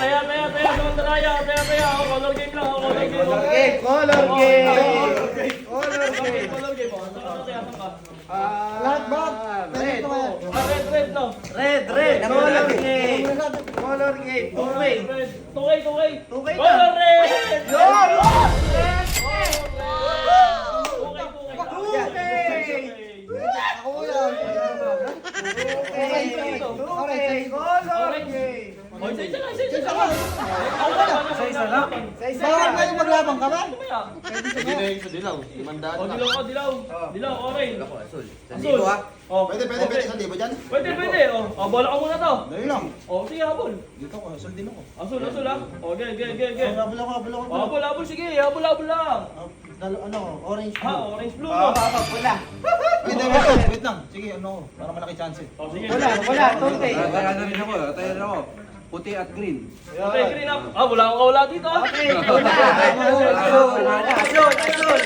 Taya, Samantaya, taya. Oh, color game lang, color game. Color game. Color game. Color game. Saan ka? Lahat ba? Red. Red, no? Red. Color game. Color game. Two-way. Tukay. Tukay na. Color red! Yun! Ako yan. Okay. Color game. Isa lang. Bawal kayo maglabang ka ba? Pwede na yung sa dilaw. 500 Dilaw, orange. Ako, asul. Asul. Oh, pwede. 1,000 dyan? Pwede. Oh, bola ka muna to. Dali lang. Oh, sige, habol. Dito ko, asul din ako. Asul ha. Oh, ge. Habol ako. Habol, sige. Habol lang. Orange Orange blue, no? Pula. Wait lang. Sige, ano, para malaki chance. Oh, sige. Wala. Tunti. Tayo na rin ako. Puti at green. Okay, green up. Wala dito, ah. Okay, wala. Asul.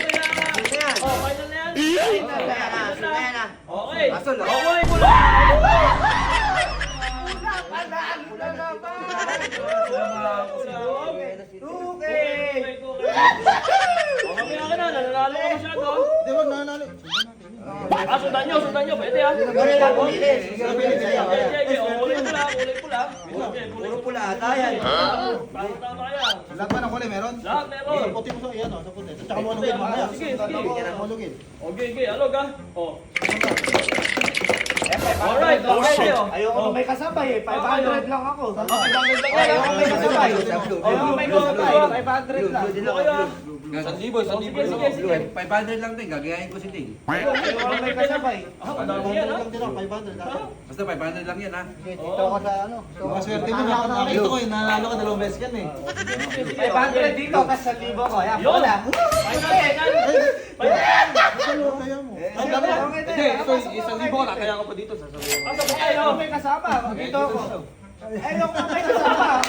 Oh, final na yan. Okay. Asul, ah. Oh, kulay. Okay. Oh, mamaya ka na. Nanalo ka masyado. Di ba, nanalo? Sundan nyo. Pwede, ah. Okay. Oh, kulay pula. Puro pula ata yan. Tama yan. Lahat ba ng kulay meron? Lahat meron. Puti mo sa iyan, sa puti. Tsaka mo alugin mamaya. Sige. Alugin. Okay, alog, ah. Oh. Alright, okay. Ayoko na may kasabay eh. 500 lang ako. 500 lang yan, Ayoko ah. may kasabay. Ayoko may kasabay. 500 lang. Okay, ah. 1,000. 500 lang din, gagayahin ko si Ting. Ayoko may kasabay. Ang dami yan, ah. Lang din ako, 500. Basta 500 lang yan ha. Dito ako sa ano. Mga swerte mo, nakakita ko eh, nanalo ka 2 beses yan eh. 500 dito, tapos 1,000 ako. Ayan, Yun. wala. Kaya mo. Ang dami. Hindi, ito 1,000 ko, nakaya ko pa dito. Sasabihin ko. Ayoko may kasama. Dito ako. Ayoko may kasama.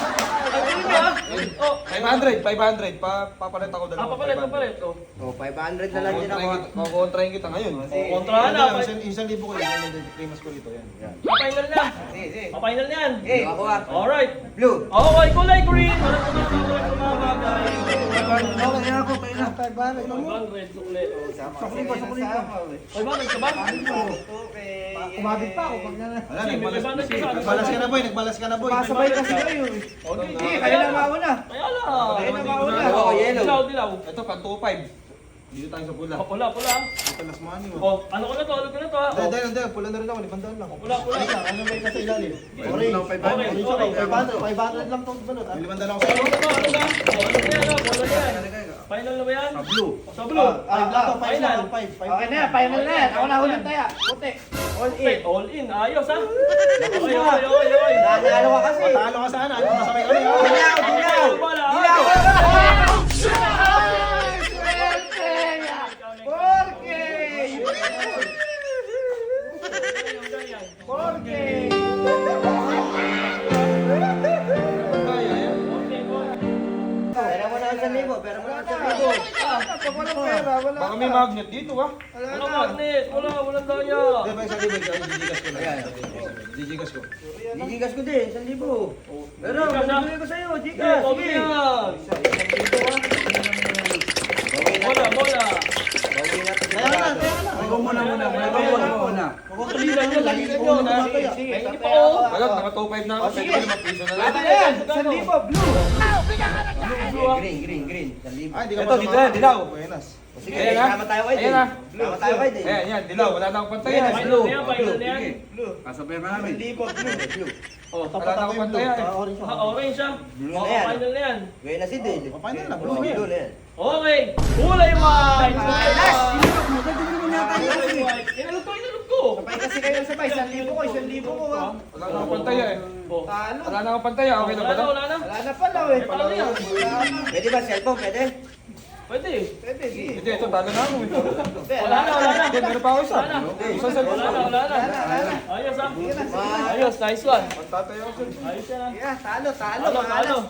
500. Papalit ako dalawa. Papalit. Oh. Oh, 500 na lang din ako. Kukontrahin kita ngayon. Kontrahan na. Isang libo ko yun, famous ko dito yan. Final na. Sige. Final na yan. Eh, Ako ah. Alright. blue. Okay, kulay green. Walang kumabagay. Okay ako, tayo na. 500 ulit. Sakli ko. 500 ka ba? Okay. Kumabit pa ako pag na. Wala, Sige, may 500 ka sa nagbalas ka na boy. Pasabay kasi kayo eh. Okay, Hindi, kayo na mauna. Kaya lang. Kayo na mauna. Oo, yellow. Dilaw. Ito, pang 2,500. Dito tayo sa pula. Pula. Palas mo ano. Oh, ano ko na to? Ah. Oh. Hindi, pula na rin ako, 500 lang. Pula. Ano may nasa ilalim? Orange. Okay. 500 lang tong balot. 500 lang ako sa Ano ba? Ano yan? Pula yan. Final na ba yan? Sa blue. Sa blue. Final. Okay na yan, final na yan. Ako na hulang taya. Puti. All in. All in. Ayos, ha? Okay. Nanalo ka kasi. Matalo ka sana. Ano masabay ka rin? Dilaw! Dilaw! Pero mo na 1,000. Baka may magnet dito ah. Walang magnet. Walang daya. Hindi ba isang libo? Gigigas ko na. Gigigas ko. Gigigas ko din, 1,000. Pero, Gigas na. bibili ko sa'yo, Okay, Gigas. okay yan. Bola. Ikaw muna. Kukulitan nyo, lagi ka nyo. Sige. Hindi pa ako. Wala, naka 2,500 na ako. Pwede ko na piso na lang. Ano yan? 1,000, blue. Green. Ay, di ka Ito, dito yan, dilaw. Buenas. Sige, Ayan, ha? sama tayo kayo Ayan, din. ha? Sama tayo kayo din. Ayan, dilaw. Wala na akong pantayan. Final na yan. Sige. Kasabay ka namin. 1,000, blue. Oh, Wala na akong pantayan. orange siya. Blue Oh, na yan. final na yan. Gawin na si Dale. Final na, Blue blue yan. na yan. Okay. Kulay white. Last! Inalog ko. Sabay kasi kayo sabay, 1,000 ko, 1,000 ko ah. Wala na akong pantayan eh. Oh. Talo. Wala na akong pantayan. Okay na ba? Wala na. Wala na pala eh. Paano yan? Pwede ba cellphone? Pwede? Pwede. Pwede, sige. Hindi, ito, talo na ako. Wala na. Hindi, meron pa ako isa. Wala na. Isa sa Wala na. Ayos, ha? Ayos, nice one. Magtatayo ako. Ayos yan, ha? Yeah, talo. Talo.